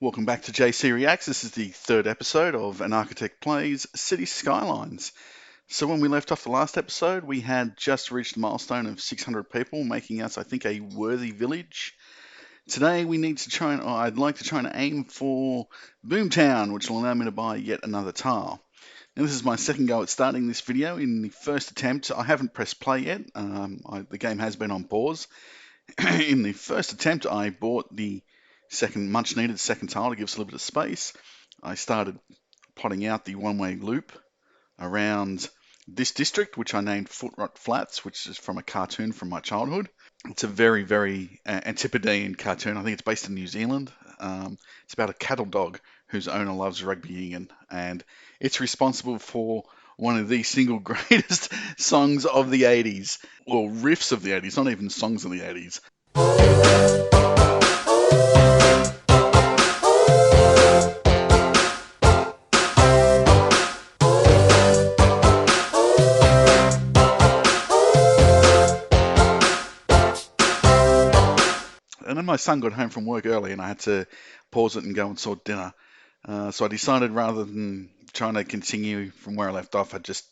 Welcome back to Jaycee Reacts. This is the third episode of An Architect Plays City Skylines. So when we left off the last episode, we had just reached the milestone of 600 people, making us, I think, a worthy village. Today we need to try and, or I'd like to try and aim for Boomtown, which will allow me to buy yet another tile. Now this is my second go at starting this video. In the first attempt, I haven't pressed play yet. The game has been on pause. In the first attempt, I bought the much needed second tile to give us a little bit of space. I started plotting out the one-way loop around this district, which I named Footrot Flats, which is from a cartoon from my childhood. It's a very, very antipodean cartoon. I think it's based in New Zealand. It's about a cattle dog whose owner loves rugby union, and it's responsible for one of the single greatest songs of the 80s, or riffs of the 80s, not even songs of the 80s. And then my son got home from work early and I had to pause it and go and sort dinner. So I decided rather than trying to continue from where I left off, I'd just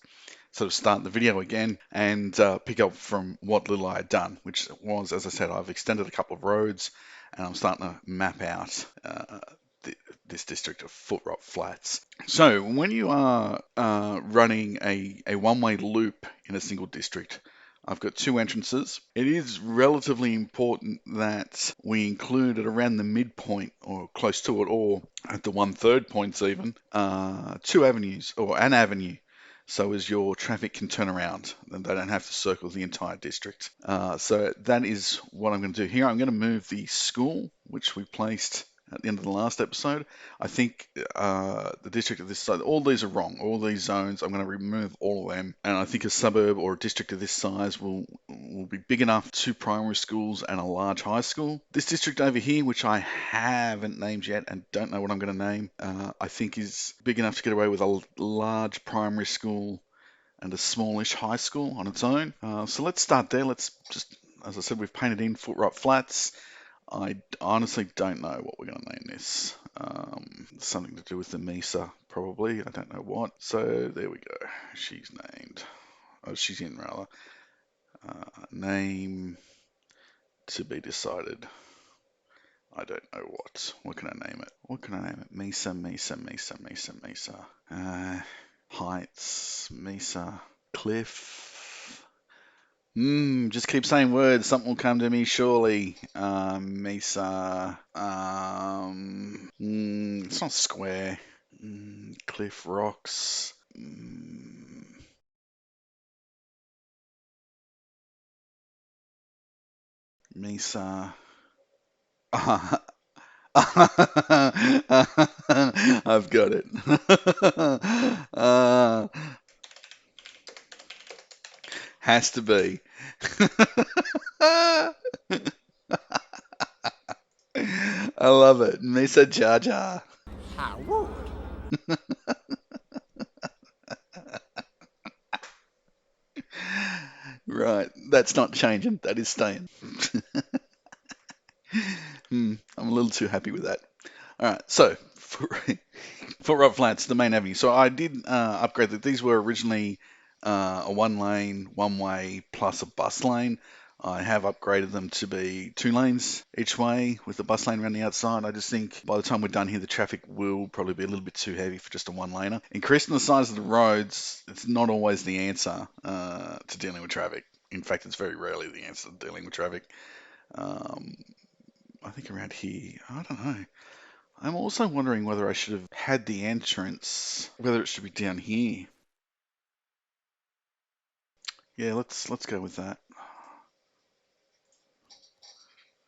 sort of start the video again and pick up from what little I had done, which was, as I said, I've extended a couple of roads and I'm starting to map out this district of Footrot Flats. So when you are running a one-way loop in a single district, I've got two entrances. It is relatively important that we include at around the midpoint or close to it, or at the 1/3 points even, two avenues or an avenue. So as your traffic can turn around and they don't have to circle the entire district. So that is what I'm going to do here. I'm going to move the school, which we placed at the end of the last episode. I think the district of this size, all these are wrong. All these zones, I'm going to remove all of them. And I think a suburb or a district of this size will be big enough, 2 primary schools and a large high school. This district over here, which I haven't named yet and don't know what I'm going to name, I think is big enough to get away with a large primary school and a smallish high school on its own. So let's start there. Let's just, as I said, we've painted in Footrot Flats. I honestly don't know what we're going to name this. Something to do with the Mesa, probably. I don't know what. So there we go. She's named. Oh, she's in, rather. Name to be decided. I don't know what. What can I name it? What can I name it? Mesa, Mesa, Mesa, Mesa, Mesa. Heights, Mesa, Cliff. Just keep saying words. Something will come to me surely. Mesa. It's not square. Cliff Rocks. Mesa. I've got it. Has to be. I love it. Mesa Jar Jar. How rude. Right. That's not changing. That is staying. I'm a little too happy with that. All right. So, Footrot Flats, the main avenue. So I did upgrade that. These were originally a one lane, one way plus a bus lane. I have upgraded them to be 2 lanes each way with the bus lane around the outside. I just think by the time we're done here, the traffic will probably be a little bit too heavy for just a one laner. Increasing the size of the roads, it's not always the answer to dealing with traffic. In fact, it's very rarely the answer to dealing with traffic. I think around here, I don't know. I'm also wondering whether I should have had the entrance, whether it should be down here. Yeah, let's go with that.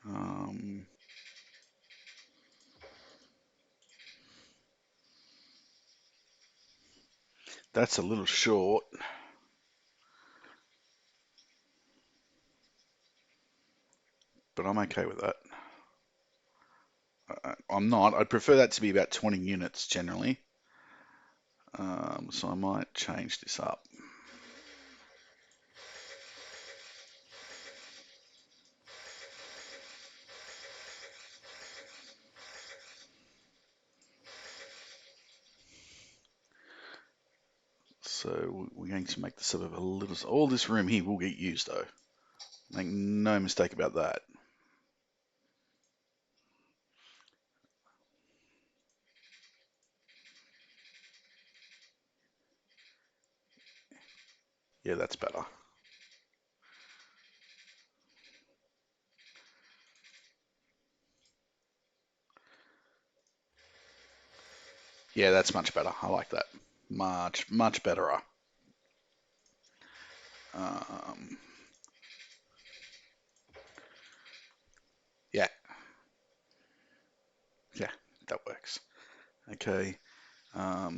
Um, that's a little short, but I'm okay with that. I'm not. I'd prefer that to be about 20 units generally. So I might change this up. So we're going to make this sort of a little. All this room here will get used though. Make no mistake about that. Yeah, that's better. Yeah, that's much better. I like that. Much better. Um, yeah, yeah, that works. Okay.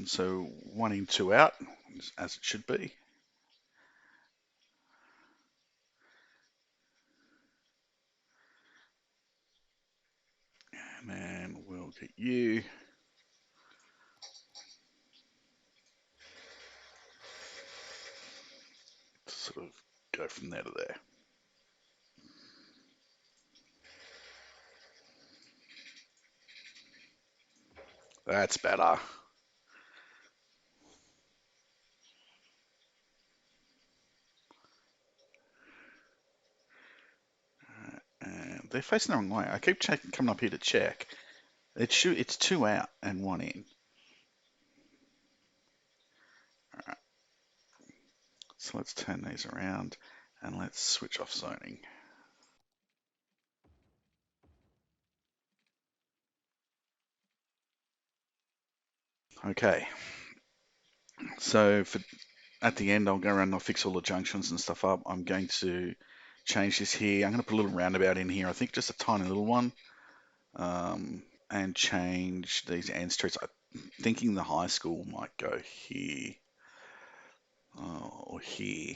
So 1 in, 2 out, as it should be. And then we'll get you to sort of go from there to there. That's better. And they're facing the wrong way. I keep coming up here to check. It's 2 out and 1 in. All right. So let's turn these around and let's switch off zoning. Okay. So at the end, I'll go around and I'll fix all the junctions and stuff up. I'm going to change this here. I'm going to put a little roundabout in here. I think just a tiny little one. And change these end streets. I'm thinking the high school might go here or here,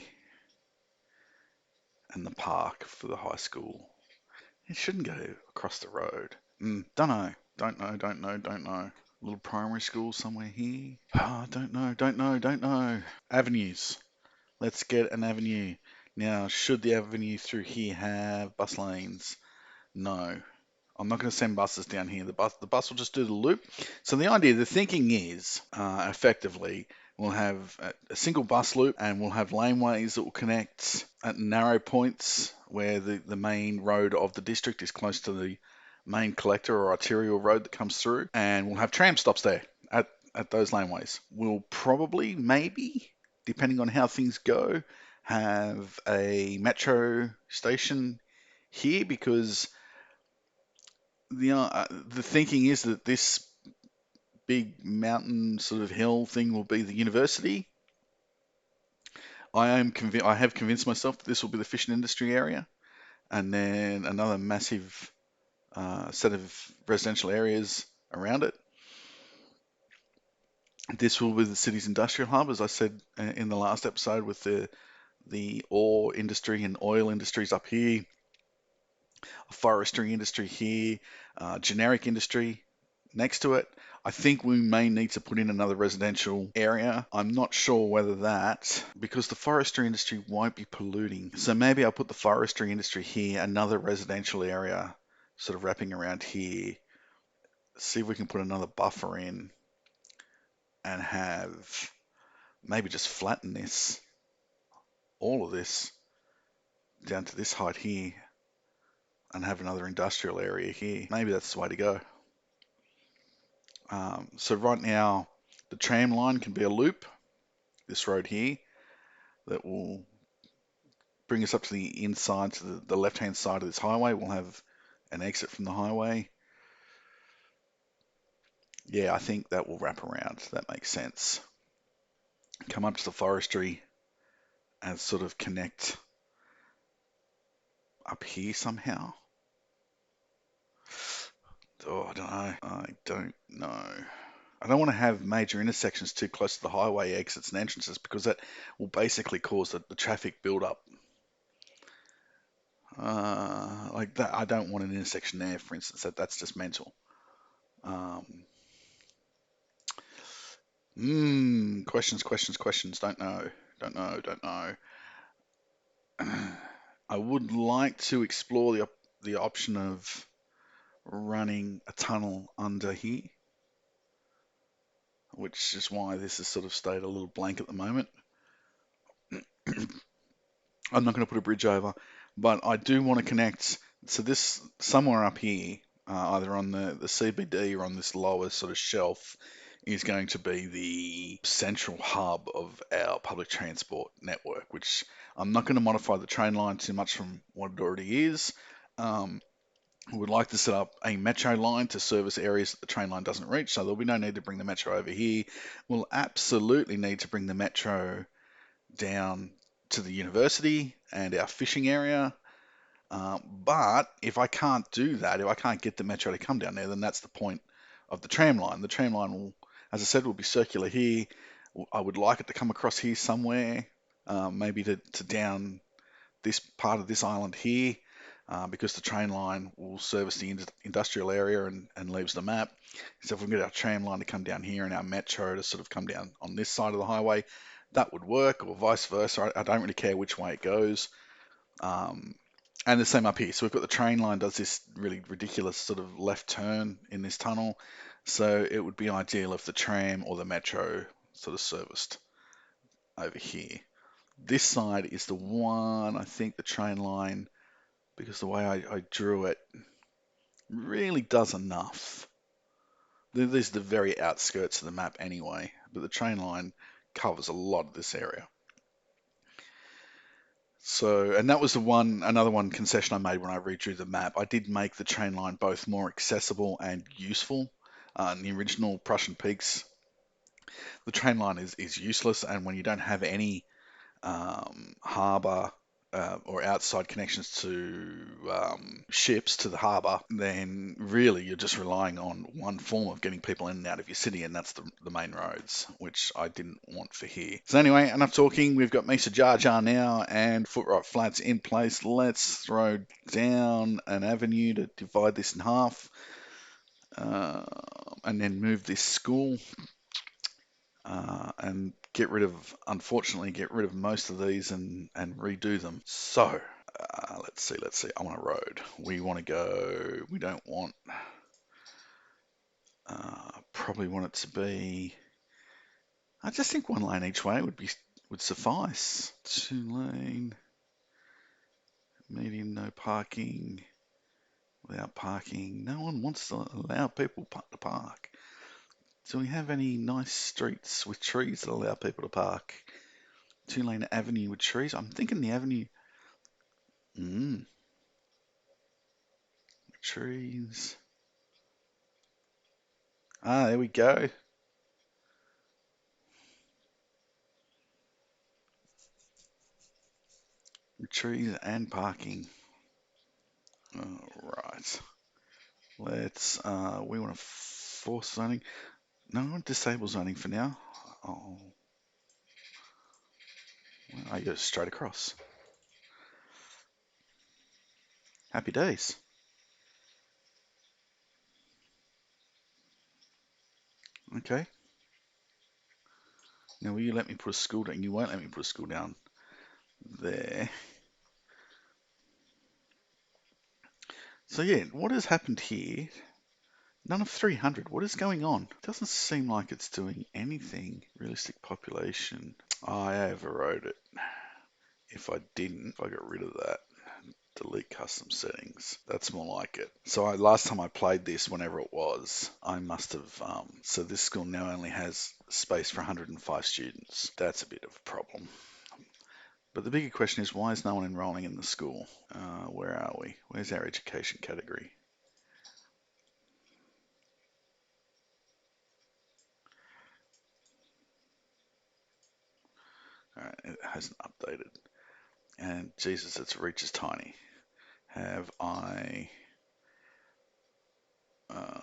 and the park for the high school. It shouldn't go across the road. Don't know. Don't know. Little primary school somewhere here. Don't know. Avenues. Let's get an avenue. Now, should the avenue through here have bus lanes? No. I'm not going to send buses down here. The bus will just do the loop. So the thinking is, effectively, we'll have a single bus loop and we'll have laneways that will connect at narrow points where the main road of the district is close to the main collector or arterial road that comes through. And we'll have tram stops there at those laneways. We'll probably, maybe, depending on how things go, have a metro station here because the thinking is that this big mountain sort of hill thing will be the university. I have convinced myself that this will be the fishing industry area, and then another massive set of residential areas around it. This will be the city's industrial hub, as I said in the last episode, with the ore industry and oil industries up here, forestry industry here, generic industry next to it. I think we may need to put in another residential area. I'm not sure whether that, because the forestry industry won't be polluting. So maybe I'll put the forestry industry here, another residential area sort of wrapping around here. See if we can put another buffer in and have maybe just flatten this, all of this down to this height here and have another industrial area here. Maybe that's the way to go. So right now, the tram line can be a loop, this road here, that will bring us up to the inside, to the left-hand side of this highway. We'll have an exit from the highway. Yeah, I think that will wrap around. That makes sense. Come up to the forestry and sort of connect up here somehow. Oh, I don't know. I don't know. I don't want to have major intersections too close to the highway exits and entrances because that will basically cause the traffic build up. Like that, I don't want an intersection there, for instance. That's just mental. Um, questions. Don't know. I would like to explore the option of running a tunnel under here. which is why this has sort of stayed a little blank at the moment. I'm not going to put a bridge over, but I do want to connect. So this somewhere up here, either on the CBD or on this lower sort of shelf, is going to be the central hub of our public transport network, which I'm not going to modify the train line too much from what it already is. Um, we would like to set up a metro line to service areas that the train line doesn't reach, so there'll be no need to bring the metro over here. We'll absolutely need to bring the metro down to the university and our fishing area. But if I can't do that, if I can't get the metro to come down there, then that's the point of the tram line. The tram line will, as I said, will be circular here. I would like it to come across here somewhere, maybe to down this part of this island here, because the train line will service the industrial area and leaves the map. So if we can get our tram line to come down here and our metro to sort of come down on this side of the highway, that would work, or vice versa. I don't really care which way it goes. Um, and the same up here. So we've got the train line does this really ridiculous sort of left turn in this tunnel. So it would be ideal if the tram or the metro sort of serviced over here. This side is the one, I think, the train line, because the way I drew it really does enough. These are the very outskirts of the map anyway, but the train line covers a lot of this area. So, and that was another one concession I made when I redrew the map. I did make the train line both more accessible and useful. In the original Prussian Peaks, the train line is useless, and when you don't have any harbour or outside connections to ships to the harbour, then really you're just relying on one form of getting people in and out of your city, and that's the main roads, which I didn't want for here. So anyway, enough talking. We've got Mesa Jar Jar now and Footright Flats in place. Let's throw down an avenue to divide this in half, uh, and then move this school. And unfortunately, get rid of most of these and redo them. So, let's see. I want a road. We don't want, probably want it to be, I just think 1 lane each way would suffice. 2 lane, medium, no parking, without parking. No one wants to allow people to park. Do we have any nice streets with trees that allow people to park? 2 lane avenue with trees. I'm thinking the avenue. Mm, trees. Ah, there we go. Trees and parking. All right. We want to force zoning. No, I want disable zoning for now. Oh, well, I go straight across. Happy days. Okay. Now, will you let me put a school down? You won't let me put a school down there. So yeah, what has happened here? None of 300. What is going on? It doesn't seem like it's doing anything. Realistic population. I overrode it. If I didn't, if I got rid of that, delete custom settings. That's more like it. So last time I played this, whenever it was, I must have. So this school now only has space for 105 students. That's a bit of a problem. But the bigger question is, why is no one enrolling in the school? Where are we? Where's our education category? All right, it hasn't updated. And Jesus, its reach is tiny. Have I? Um,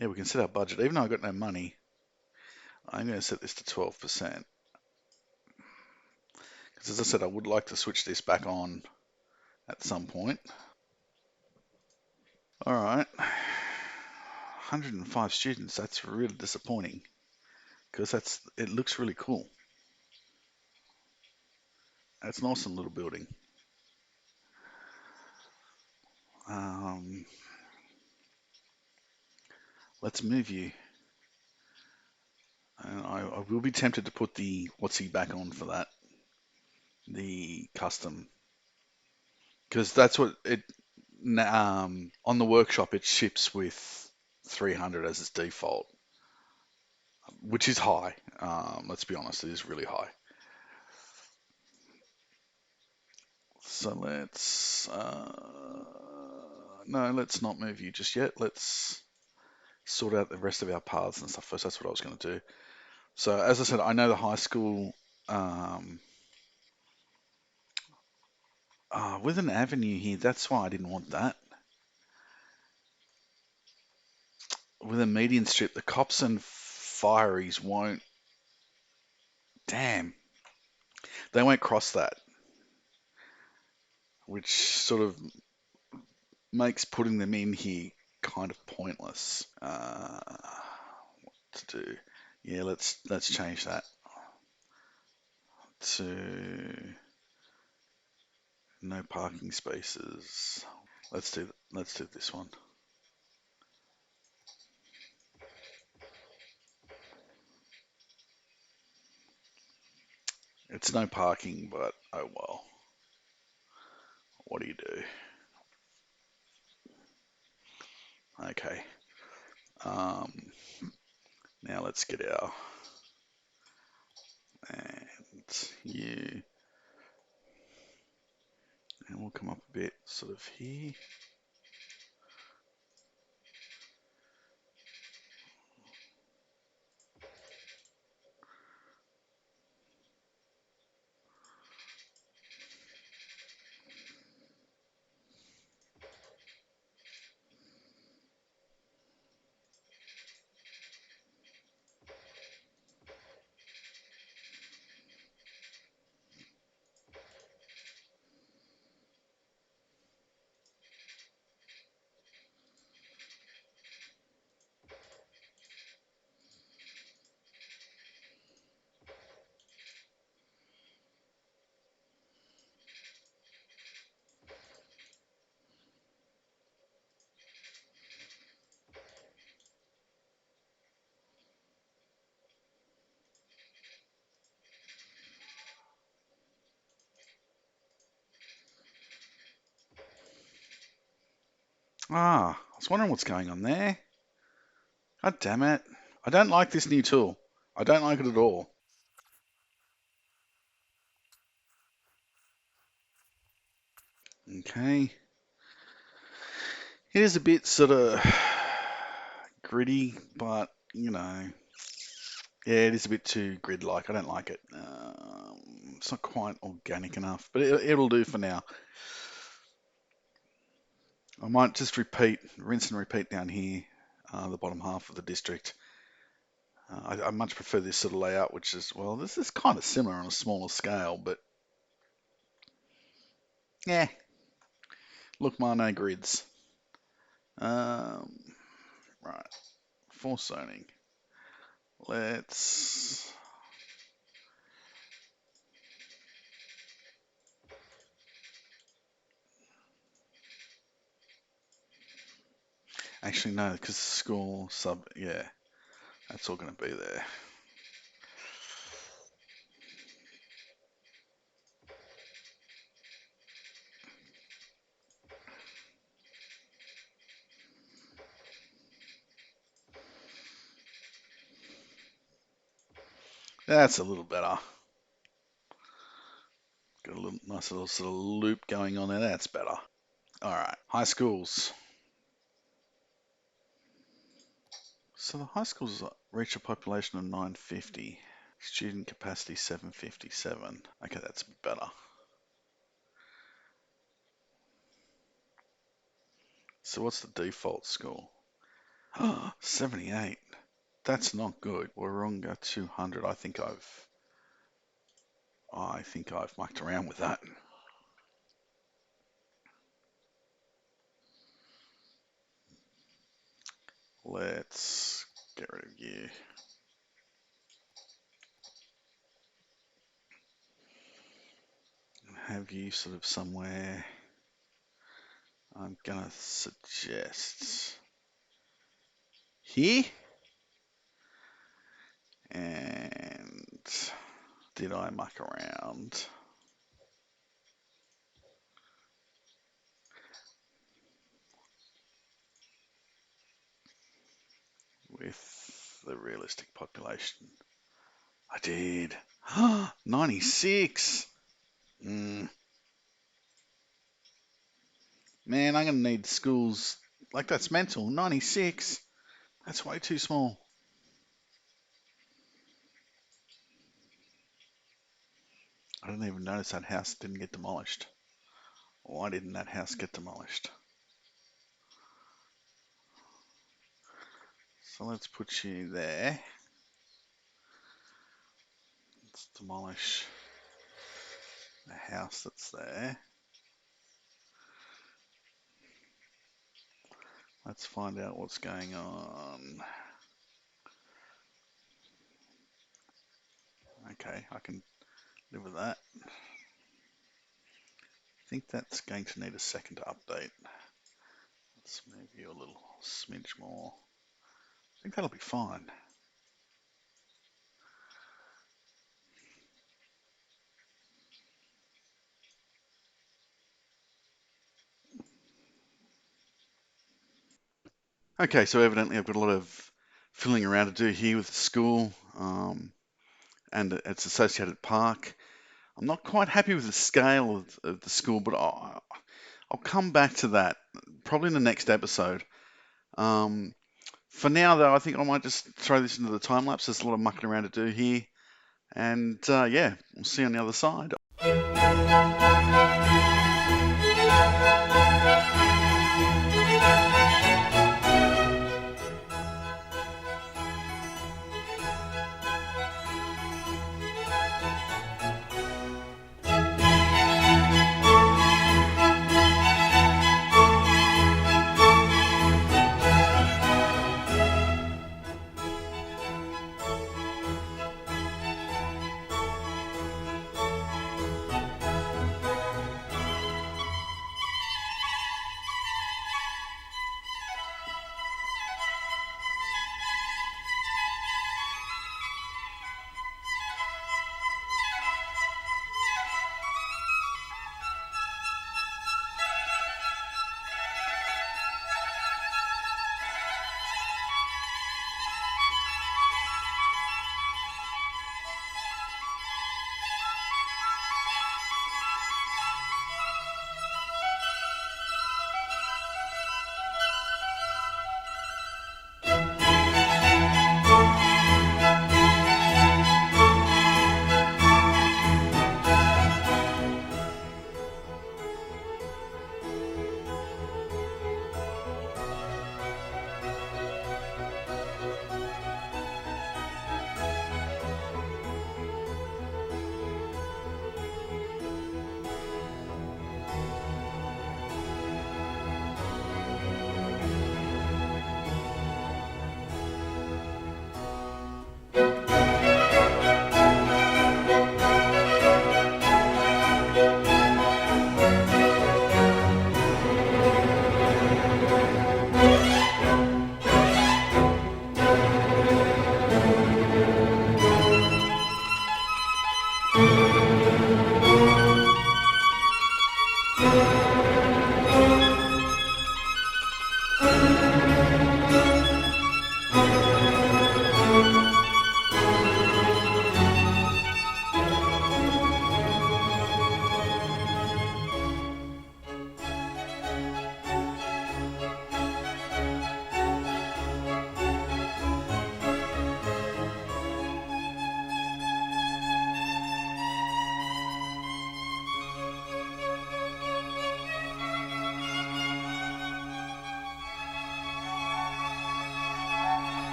yeah, we can set our budget. Even though I've got no money, I'm going to set this to 12%. Because as I said, I would like to switch this back on at some point. All right. 105 students, that's really disappointing. Because it looks really cool. That's an awesome little building. Um, let's move you. will be tempted to put the what's he back on for that, the custom, because that's what it on the workshop it ships with 300 as its default, which is high. Let's be honest, it is really high. So let's not move you just yet. Let's sort out the rest of our paths and stuff first. That's what I was going to do. So as I said, I know the high school with an avenue here. That's why I didn't want that. With a median strip, the cops and fireys won't. Damn, they won't cross that, which sort of makes putting them in here kind of pointless. What to do? Yeah, let's change that to no parking spaces. Let's do this one. It's no parking, but oh well. What do you do? Okay. Um, Now let's get our and you, and we'll come up a bit, sort of here. I was wondering what's going on there. God damn it. I don't like this new tool. I don't like it at all. Okay. It is a bit sort of gritty, but yeah, it is a bit too grid-like. I don't like it. It's not quite organic enough, but it'll do for now. I might just rinse and repeat down here, the bottom half of the district. I much prefer this sort of layout, which is, well, this is kind of similar on a smaller scale, but yeah, look, no grids. Right, force zoning. Let's actually no, because school sub, yeah, that's all going to be there. That's a little better. Got a little nice little sort of loop going on there. That's better. All right, high schools. So the high schools reach a population of 950. Student capacity 757. Okay, that's better. So what's the default score? 78. That's not good. Warunga 200. I think I've mucked around with that. Let's get rid of you. Have you sort of somewhere. I'm gonna suggest here. And did I muck around with the realistic population? I did. 96. Mm. Man, I'm going to need schools. Like, that's mental. 96. That's way too small. I didn't even notice that house didn't get demolished. Why didn't that house get demolished? So let's put you there. Let's demolish the house that's there. Let's find out what's going on. Okay, I can live with that. I think that's going to need a second update. Let's move you a little smidge more. I think that'll be fine. Okay, so evidently I've got a lot of filling around to do here with the school and its associated park. I'm not quite happy with the scale of the school, but I'll come back to that probably in the next episode. Um, for now, though, I think I might just throw this into the time lapse. There's a lot of mucking around to do here. And yeah, we'll see you on the other side.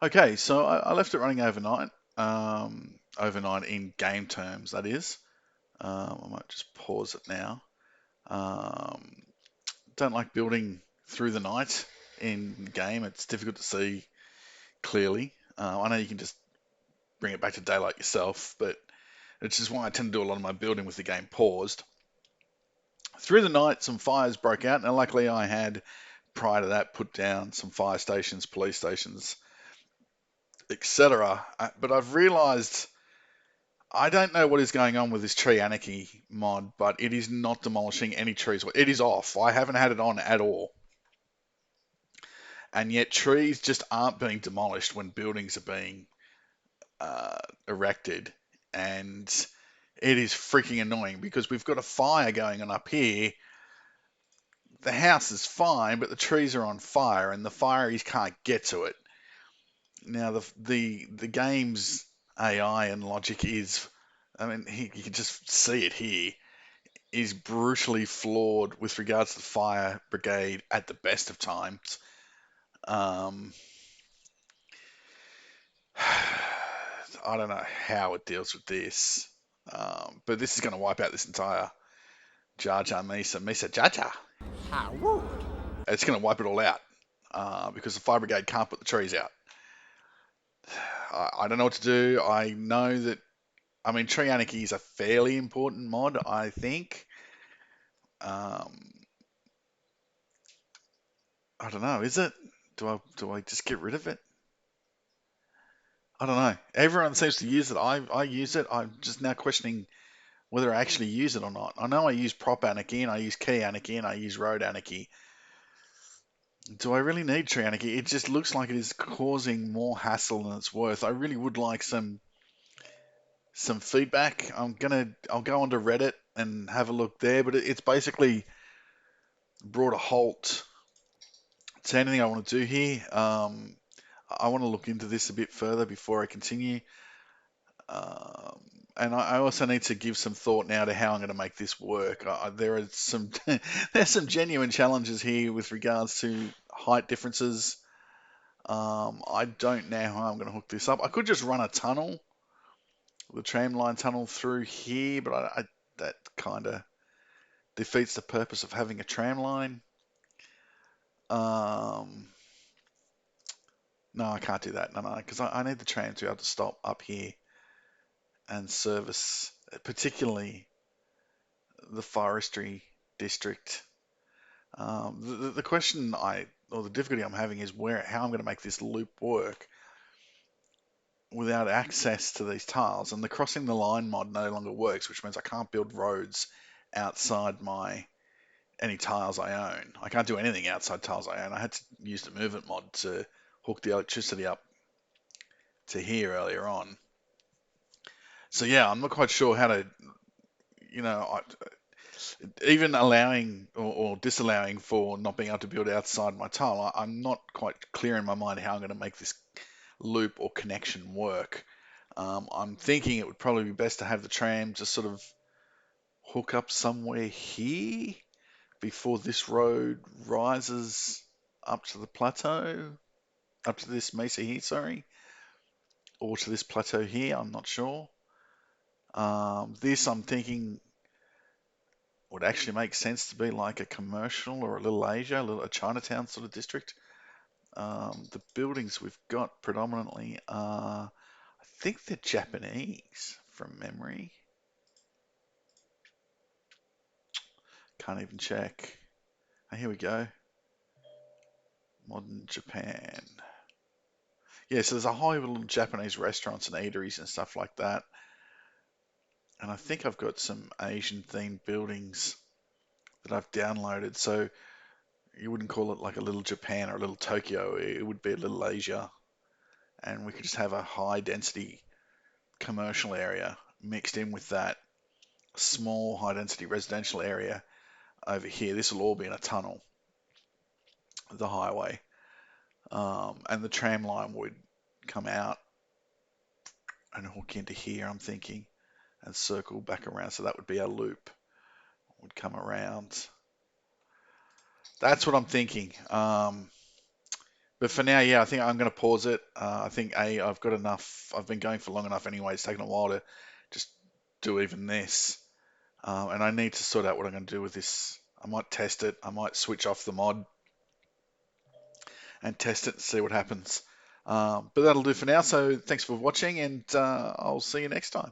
Okay, so I left it running overnight. Overnight in game terms, that is. I might just pause it now. Um, don't like building through the night in game. It's difficult to see clearly. I know you can just bring it back to daylight yourself, but it's just why I tend to do a lot of my building with the game paused. Through the night, some fires broke out, and luckily I had, prior to that, put down some fire stations, police stations, etc. But I've realised I don't know what is going on with this tree anarchy mod, but it is not demolishing any trees. It is off. I haven't had it on at all. And yet trees just aren't being demolished when buildings are being erected. And it is freaking annoying because we've got a fire going on up here. The house is fine, but the trees are on fire, and the fireys can't get to it. Now, the game's AI and logic is, I mean, you can just see it here, is brutally flawed with regards to the fire brigade at the best of times. Um, I don't know how it deals with this, but this is going to wipe out this entire Jar Jar Misa Jar Jar. How rude. It's going to wipe it all out because the fire brigade can't put the trees out. I don't know what to do. I know that, I mean, Tree Anarchy is a fairly important mod, I think. Um, I don't know. Is it? Do I just get rid of it? I don't know. Everyone seems to use it. I use it. I'm just now questioning whether I actually use it or not. I know I use prop anarchy and I use key anarchy and I use road anarchy. Do I really need tree anarchy? It just looks like it is causing more hassle than it's worth. I really would like some feedback. I'll go onto Reddit and have a look there, but it's basically brought a halt to anything I want to do here. I want to look into this a bit further before I continue. Um, and I also need to give some thought now to how I'm going to make this work. There are some there's some genuine challenges here with regards to height differences. I don't know how I'm going to hook this up. I could just run a tunnel, the tramline tunnel through here, but that kind of defeats the purpose of having a tram line. Um, no, I can't do that. No, because I need the tram to be able to stop up here and service, particularly the forestry district. The question or the difficulty I'm having is how I'm going to make this loop work without access to these tiles. And the crossing the line mod no longer works, which means I can't build roads outside any tiles I own. I can't do anything outside tiles I own. I had to use the movement mod to hook the electricity up to here earlier on. So yeah, I'm not quite sure how to, you know, even allowing or disallowing for not being able to build outside my tile. I'm not quite clear in my mind how I'm going to make this loop or connection work. I'm thinking it would probably be best to have the tram just sort of hook up somewhere here before this road rises up to the plateau, up to this mesa here, sorry, or to this plateau here. I'm not sure. This I'm thinking would actually make sense to be like a commercial or a little Asia, a Chinatown sort of district. The buildings we've got predominantly are, I think they're Japanese from memory. Can't even check. Oh, here we go. Modern Japan. Yeah, so there's a whole heap of little Japanese restaurants and eateries and stuff like that. And I think I've got some Asian themed buildings that I've downloaded. So you wouldn't call it like a little Japan or a little Tokyo. It would be a little Asia. And we could just have a high density commercial area mixed in with that small high density residential area over here. This will all be in a tunnel, the highway. And the tram line would come out and hook into here, I'm thinking, and circle back around. So that would be a loop, would come around. That's what I'm thinking. But for now, yeah, I think I'm going to pause it. I think I've got enough. I've been going for long enough anyway. It's taken a while to just do even this, and I need to sort out what I'm going to do with this. I might test it. I might switch off the mod and test it and see what happens. But that'll do for now. So thanks for watching, and I'll see you next time.